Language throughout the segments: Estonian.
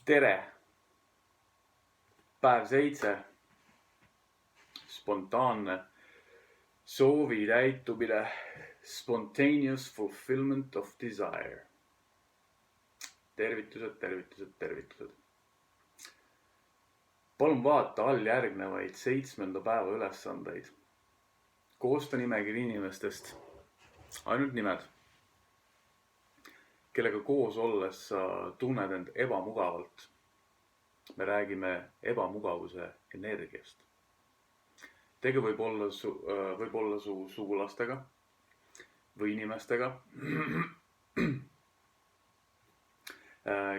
tere! Päev 7. Spontaanne soovi täitumine. Spontaneous fulfillment of desire. Tervitused. Palun vaata all järgnevaid 7. päeva ülesandeid. Koosta nimekiri inimestest. Ainult nimed. Kellega koos olles sa tunned end ebamugavalt. Me räägime ebamugavuse energiast. Tegu võib olla su sugulastega või inimestega,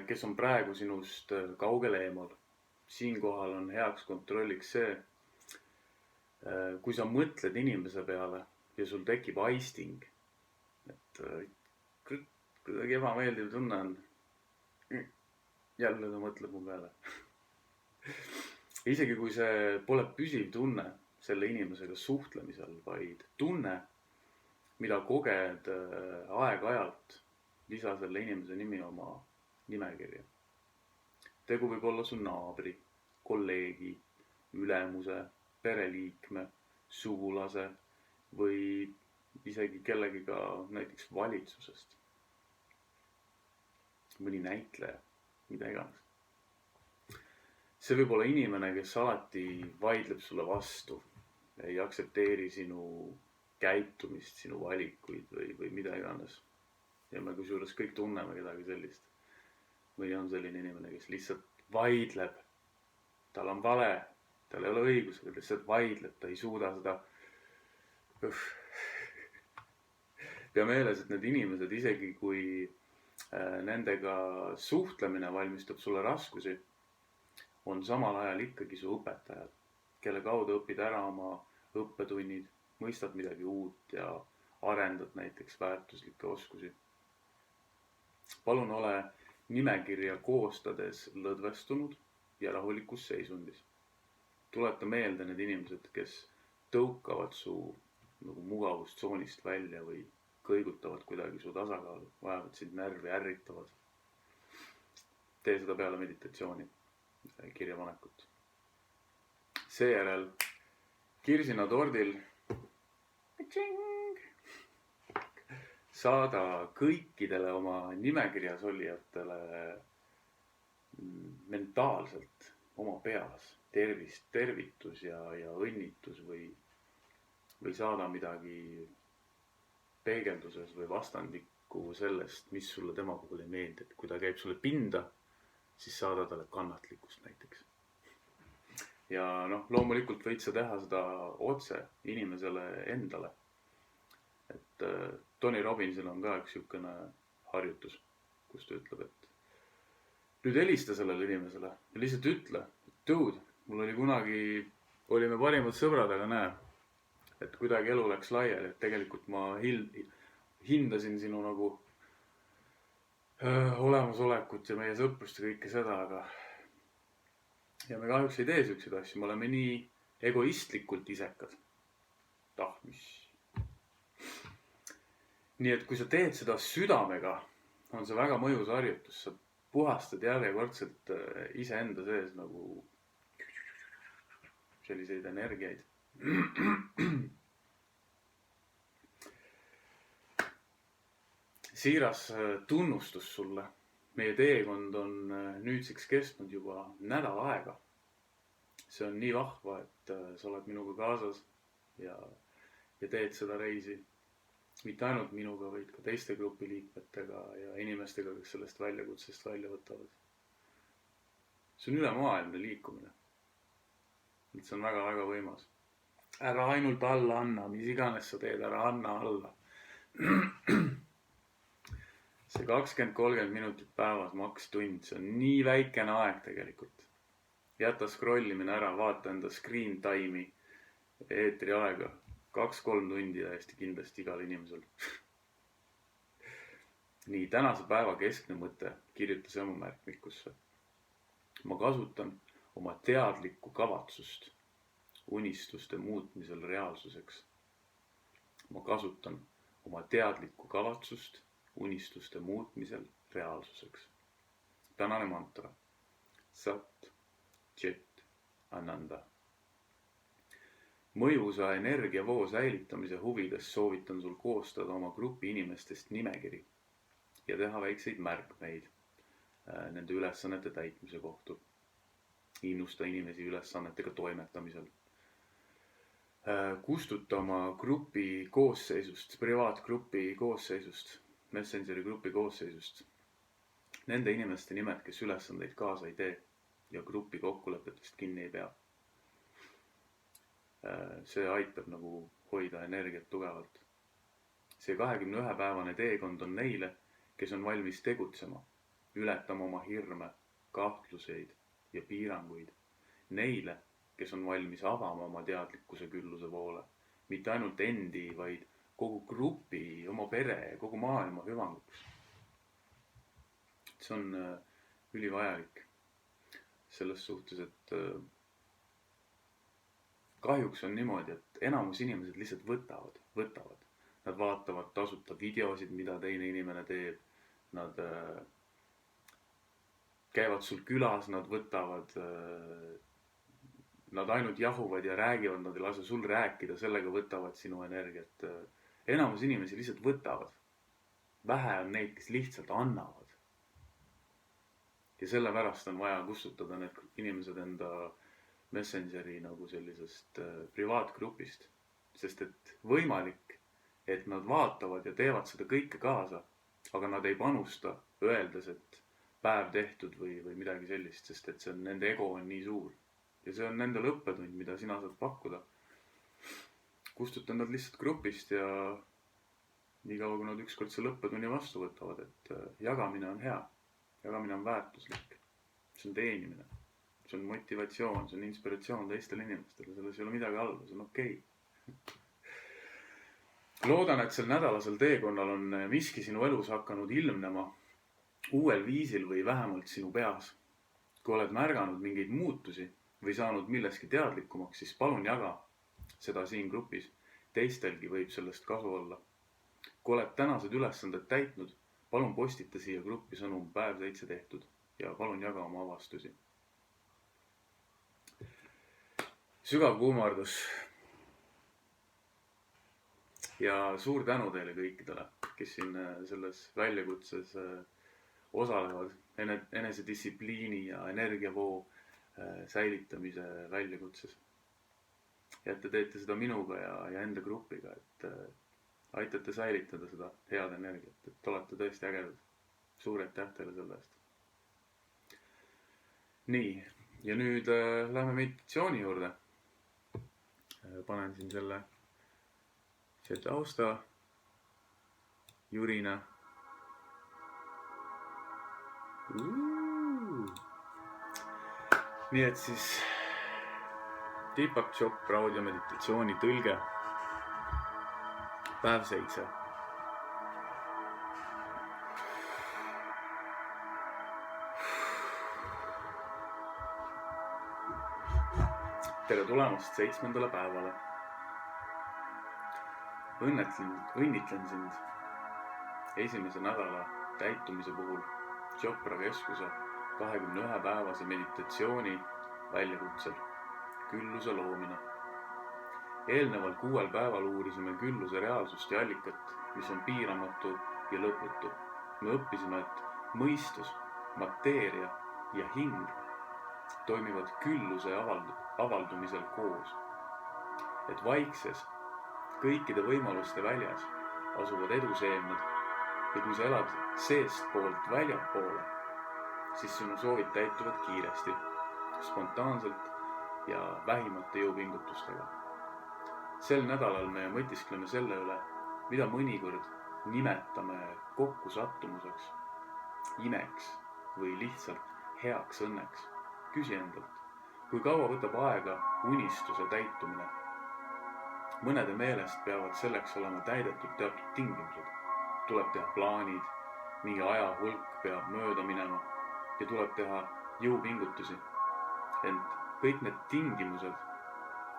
kes on praegu sinust kaugel eemal. Siinkohal on heaks kontrolliks see, kui sa mõtled inimese peale ja sul tekib aisting, et kuidagi ebameeldiv tunne on. Jälle ta mõtleb mu peale. Isegi kui see pole püsiv tunne selle inimesega suhtlemisel, vaid tunne, mida koged aeg-ajalt, lisa selle inimese nimi oma nimekirja. Tegu võib olla su naabri, kolleegi, ülemuse, pereliikme, sugulase või isegi kellegiga näiteks valitsusest. Mõni näitleja, mida iganes. See võib olla inimene, kes alati vaidleb sulle vastu, ei aktsepteeri sinu käitumist, sinu valikuid või mida iganes. Ja me kusjuures kõik tunneme kedagi sellist. Või on selline inimene, kes lihtsalt vaidleb. Tal on vale, tal ei ole õigus, aga lihtsalt vaidleb, ta ei suuda seda. Pea meeles, et need inimesed, isegi kui nendega suhtlemine valmistab sulle raskusi, on samal ajal ikkagi su õpetajad, kelle kaudu õpid ära oma õppetunnid, mõistad midagi uut ja arendad näiteks väärtuslikke oskusi. Palun ole nimekirja koostades lõdvestunud ja rahulikus seisundis. Tuleta meelde need inimesed, kes tõukavad su mugavustsoonist välja või kõigutavad kuidagi su tasakaalu, vajavad sind närvi, ärritavad. Tee seda peale meditatsiooni, kirjapanekut. Seejärel kirsina tordil saada kõikidele oma nimekirjas olijatele mentaalselt oma peas tervitus ja õnnitus või saada midagi peegelduses või vastandikku sellest, mis sulle tema puhul ei meeldi. Kui ta käib sulle pinda, siis saada talle kannatlikkust näiteks. Ja loomulikult võid sa teha seda otse inimesele endale. Et Tony Robbinsil on ka üks niisugune harjutus, kus ta ütleb, et nüüd helista sellele inimesele ja lihtsalt ütle, et dude, mul oli kunagi, olime parimad sõbrad, aga näe, et kuidagi elu läks laiali, et tegelikult ma hindasin sinu olemasolekut ja meie sõprust ja kõike seda, aga ja me kahjuks ei tee selliseid asju, me oleme nii egoistlikult isekad. Mis. Nii et kui sa teed seda südamega, on see väga mõjus harjutus, sa puhastad järjekordselt iseenda sees selliseid energiaid. Siiras tunnustus sulle. Meie teekond on nüüdseks kestnud juba nädal aega. See on nii vahva, et sa oled minuga kaasas ja teed seda reisi. Mitte ainult minuga, vaid ka teiste grupi liikmetega ja inimestega, kes sellest väljakutsest välja võtavad. See on ülemaailmne liikumine. See on väga-väga võimas. Ära ainult alla anna, mis iganes sa teed, ära anna alla. See 20-30 minutit päevas, maks tund, see on nii väikene aeg tegelikult. Jäta scrollimine ära, vaata enda screen time'i, eetri aega. 2-3 tundi täiesti kindlasti igal inimesel. Nii, tänase päeva keskne mõte, kirjuta see oma märkmikusse. Ma kasutan oma teadlikku kavatsust unistuste muutmisel reaalsuseks. Ma kasutan oma teadlikku kavatsust unistuste muutmisel reaalsuseks. Tänane mantra. Sat Chit Ananda. Mõjusa energiavoo säilitamise huvides soovitan sul koostada oma grupi inimestest nimekiri ja teha väikseid märkmeid nende ülesannete täitmise kohta. Innusta inimesi ülesannetega toimetamisel. Kustuta oma grupi koosseisust, privaatgrupi koosseisust, Messengeri grupi koosseisust nende inimeste nimed, kes ülesandeid kaasa ei tee ja grupi kokkulepetest kinni ei pea. See aitab nagu hoida energiat tugevalt. See 21-päevane teekond on neile, kes on valmis tegutsema, ületama oma hirme, kahtluseid ja piiranguid. Neile, kes on valmis avama oma teadlikkuse külluse poole, mitte ainult endi, vaid kogu grupi, oma pere, kogu maailma hüvanguks. See on ülivajalik selles suhtes, et kahjuks on niimoodi, et enamus inimesed lihtsalt võtavad. Nad vaatavad tasuta videosid, mida teine inimene teeb. Nad käivad sul külas, nad võtavad. Nad ainult jahuvad ja räägivad, nad ei lase sul rääkida, sellega võtavad sinu energiat. Enamus inimesi lihtsalt võtavad. Vähe on neid, kes lihtsalt annavad. Ja sellepärast on vaja kustutada need inimesed enda Messengeri nagu sellisest privaatgrupist, sest et võimalik, et nad vaatavad ja teevad seda kõike kaasa, aga nad ei panusta, öeldes, et päev tehtud või midagi sellist, sest et see on, nende ego on nii suur. Ja see on nende õppetund, mida sina saad pakkuda. Kustutan nad lihtsalt grupist ja nii kaua, kui nad ükskord selle õppetunni vastu võtavad, et jagamine on hea, jagamine on väärtuslik, see on teenimine. See on motivatsioon, see on inspiratsioon teistele inimestele, selles ei ole midagi halba, see on okei. Loodan, et sel nädalasel teekonnal on miski sinu elus hakanud ilmnema uuel viisil või vähemalt sinu peas. Kui oled märganud mingeid muutusi või saanud milleski teadlikumaks, siis palun jaga seda siin grupis. Teistelgi võib sellest kasu olla. Kui oled tänased ülesanded täitnud, palun postita siia gruppi sõnum päev 7 tehtud ja palun jaga oma avastusi. Sügav kuumardus ja suur tänu teile kõikidele, kes siin selles väljakutses osalevad, enesedistsipliini ja energiavoo säilitamise väljakutses. Ja et te teete seda minuga ja enda grupiga, et aitate säilitada seda head energiat, et olete tõesti ägedad. Suur aitäh teile selle eest. Nii, ja nüüd lähme meditatsiooni juurde. Panen siin selle tausta jurina. Nii et siis Deepak Chopra audiomeditatsiooni tõlge päev 7. Tere tulemast 7. päevale. Õnnitlen sind esimese nädala täitumise puhul Chopra keskuse 21-päevase meditatsiooni väljakutsel külluse loomine. Eelneval 6 päeval uurisime külluse reaalsust ja allikat, mis on piiramatu ja lõputu. Me õppisime, et mõistus, mateeria ja hing toimivad külluse avaldumisel koos. Et vaikses, kõikide võimaluste väljas asuvad eduseemned ja kui sa elad seest poolt väljapoole, siis sinu soovid täituvad kiiresti, spontaanselt ja vähimate jõupingutustega. Sel nädalal me mõtiskleme selle üle, mida mõnikord nimetame kokkusattumuseks, imeks või lihtsalt heaks õnneks. Küsi endalt, kui kaua võtab aega unistuse täitumine. Mõnede meelest peavad selleks olema täidetud teatud tingimused. Tuleb teha plaanid, mingi aja hulk peab mööda minema ja tuleb teha jõupingutusi. Ent kõik need tingimused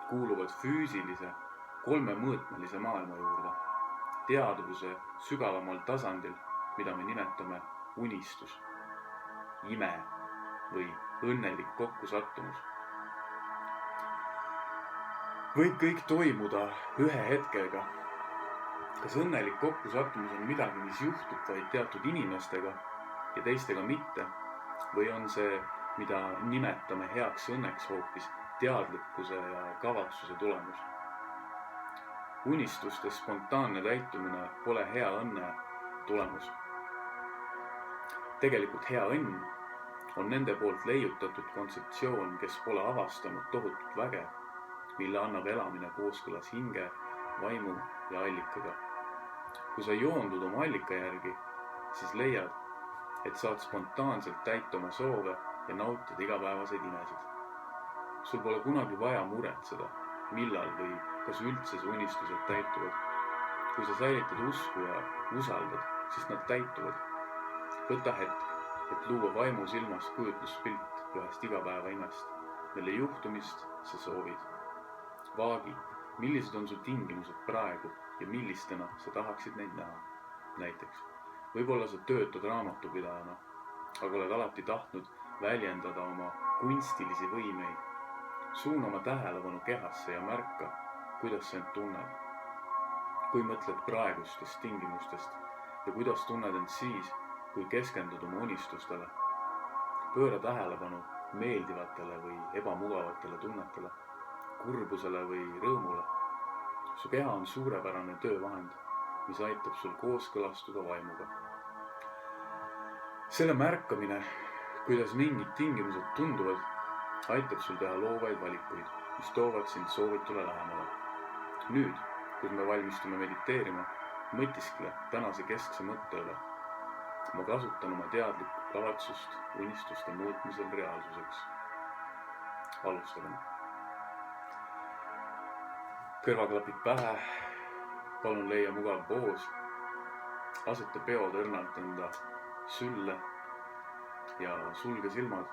kuuluvad füüsilise, 3-mõõtmelise maailma juurde. Teadvuse sügavamal tasandil, mida me nimetame unistus, ime või õnnelik kokkusattumus. Võib kõik toimuda ühe hetkega. Kas õnnelik kokkusattumus on midagi, mis juhtub vaid teatud inimestega ja teistega mitte, või on see, mida nimetame heaks õnneks, hoopis teadlikkuse ja kavatsuse tulemus? Unistuste spontaanne täitumine pole hea õnne tulemus. Tegelikult hea õnn on nende poolt leiutatud kontseptsioon, kes pole avastanud tohutut väge, mille annab elamine kooskõlas hinge, vaimu ja allikaga. Kui sa joondud oma allika järgi, siis leiad, et saad spontaanselt täita oma soove ja nautida igapäevaseid imesid. Sul pole kunagi vaja muretseda, millal või kas üldse su unistused täituvad. Kui sa säilitad usku ja usaldad, siis nad täituvad. Võta hetk, et luua vaimu silmas kujutluspilt ühest igapäeva imest, mille juhtumist sa soovid. Vaagi, millised on su tingimused praegu ja millistena sa tahaksid neid näha. Näiteks, võib-olla sa töötad raamatupidajana, aga oled alati tahtnud väljendada oma kunstilisi võimeid. Suuna oma tähelepanu kehasse ja märka, kuidas sa end tunned. Kui mõtled praegustest tingimustest ja kuidas tunned end siis, kui keskendud oma unistustele. Pööra tähelepanu meeldivatele või ebamugavatele tunnetele, kurbusele või rõõmule. Su keha on suurepärane töövahend, mis aitab sul kooskõlastuda vaimuga. Selle märkamine, kuidas mingid tingimused tunduvad, aitab sul teha loovaid valikuid, mis toovad sind soovitule lähemale. Nüüd, kui me valmistume mediteerima, mõtiskle tänase keskse mõtte üle. Ma kasutan oma teadlikku kavatsust unistuste muutmisel reaalsuseks. Alustagem. Kõrvaklapid pähe, palun leia mugav poos, aseta peod õrnalt enda sülle ja sulge silmad.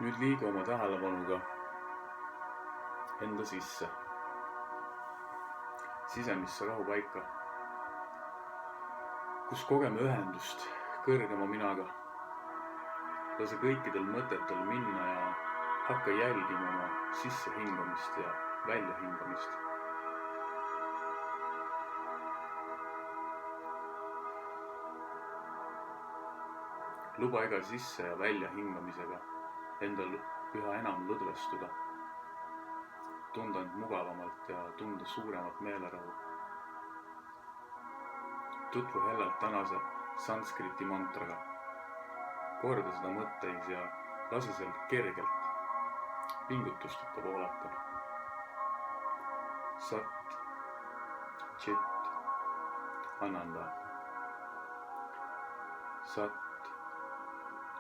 Nüüd liigu oma tähelepanuga enda sisse, sisemisse rahupaika, kus kogeme ühendust kõrgema minaga. Lase kõikidel mõtetel minna ja hakka jälgima oma sissehingamist ja väljahingamist. Luba iga sisse ja välja hingamisega endal üha enam lõdvestuda, tunda end mugavamalt ja tunda suuremat meelerahu. Tutvu hellalt tänase sanskriti mantraga. Korda seda mõtteis ja lase sealt kergelt, pingutusteta voolata. Sat, Chit, Ananda. Sat,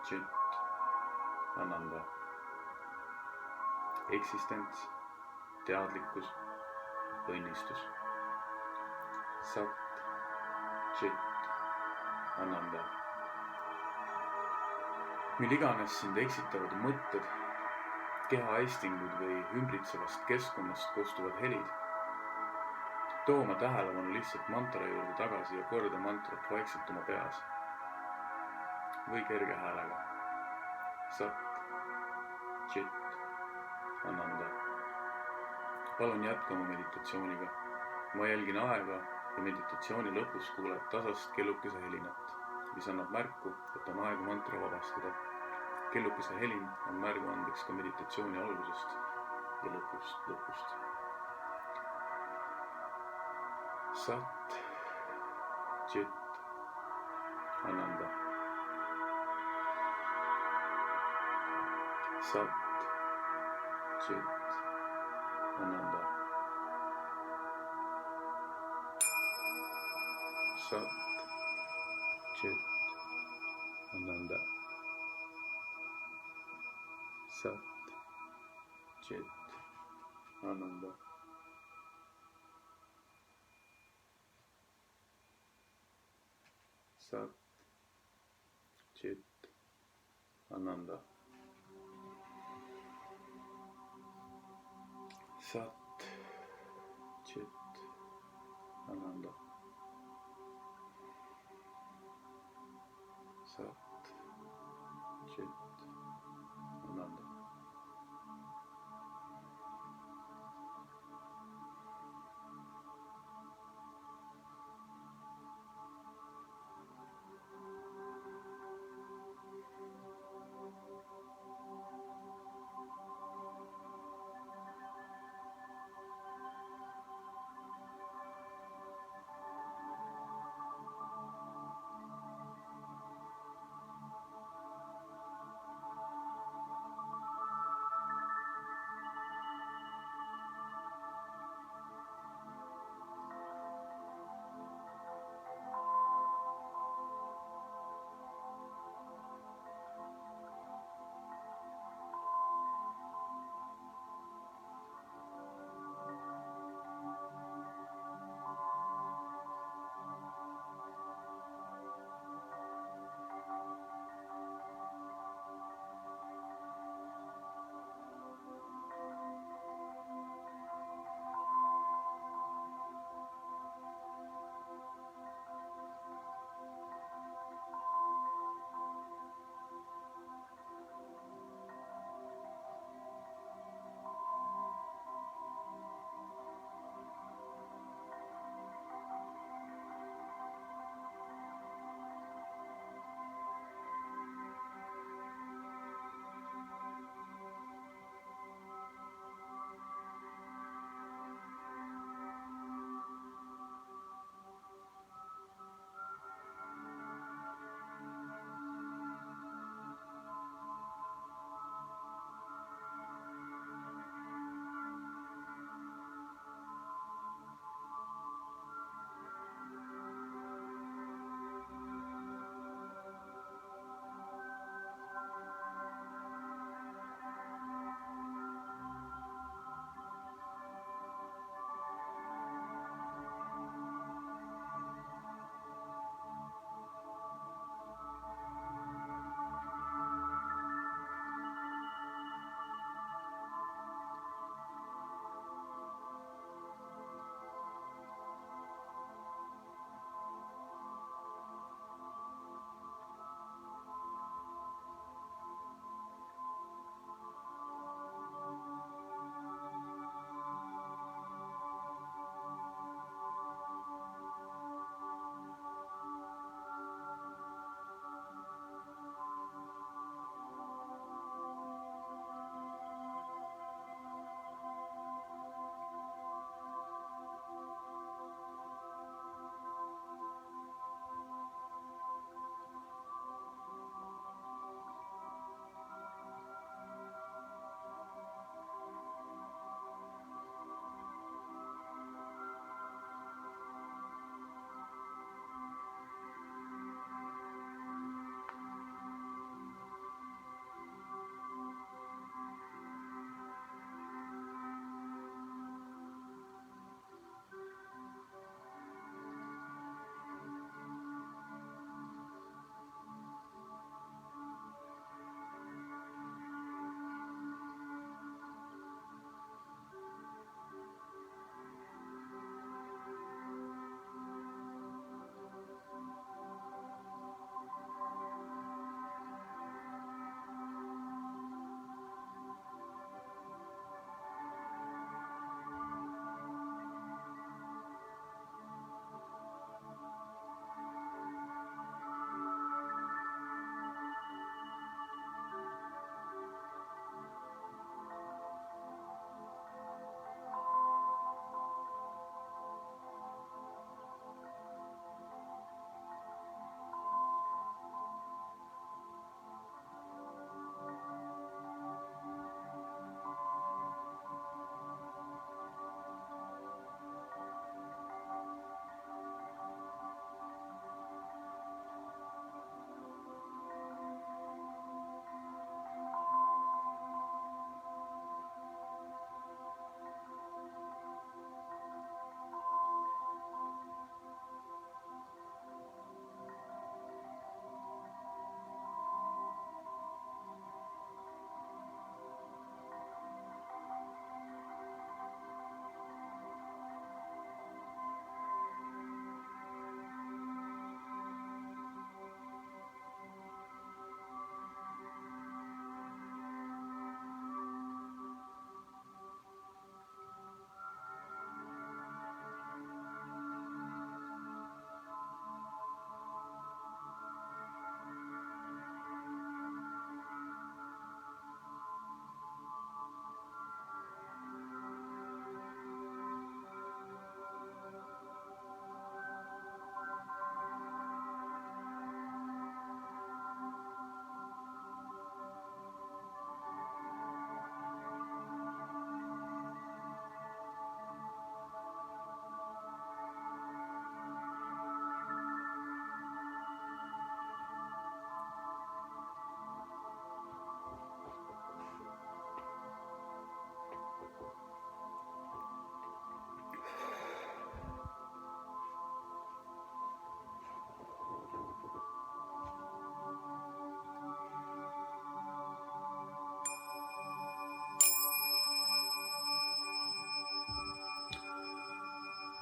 Chit, Ananda. Eksistents, teadlikkus, õnnistus. Sat, Chit, Ananda. Mil iganes sind eksitavad mõtted, kehaistingud või ümbritsevast keskkonnast koostuvad helid, too oma tähelepanu lihtsalt mantra juurde tagasi ja korda mantrat vaikselt oma peas või kerge häälega. Sat, Chit, Ananda. Palun jätkama meditatsiooniga. Ma jälgin aega ja meditatsiooni lõpus kuuled tasast kellukese helinat, mis annab märku, et on aeg mantra vabastada. Kellukese helin on märguandeks ka meditatsiooni algusest ja lõpust. Sat, Chit, Ananda. Sat, Chit, Ananda. Sat, Chit, Ananda. Sat, Chit, Ananda. Sat, Chit, Ananda. Sat, Chit, Ananda. Sat, Chit, Ananda.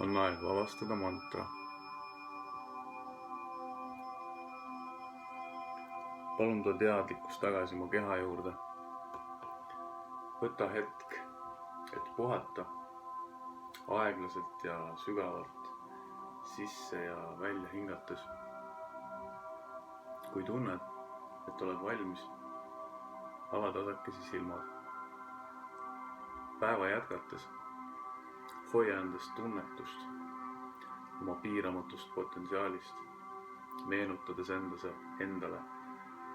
on aeg avastada mantra. Palun too teadlikkus tagasi mu keha juurde. Võta hetk, et puhata aeglaselt ja sügavalt sisse ja välja hingates. Kui tunned, et oled valmis, ava tasakesi silmad. Päeva jätkates hoia endast tunnetust oma piiramatust potentsiaalist, meenutades endale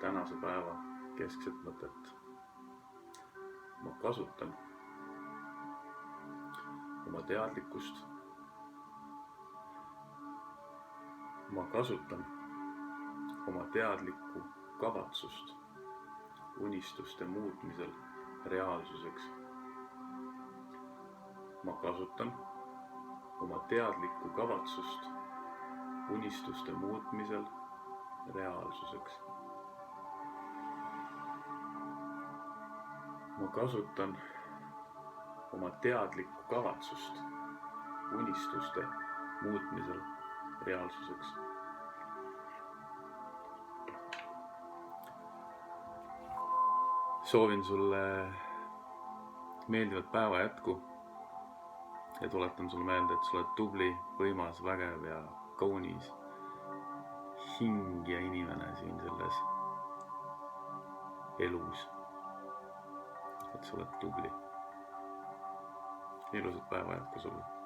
tänase päeva keskset mõtet. Ma kasutan oma teadlikkust. Ma kasutan oma teadlikku kavatsust unistuste muutmisel reaalsuseks. Ma kasutan oma teadlikku kavatsust unistuste muutmisel reaalsuseks. Ma kasutan oma teadlikku kavatsust unistuste muutmisel reaalsuseks. Soovin sulle meeldivat päeva jätku ja tuletan sulle meelde, et sa oled tubli, võimas, vägev ja kaunis hing ja inimene siin selles elus. Et sa oled tubli. Ilusat päeva jätku sulle.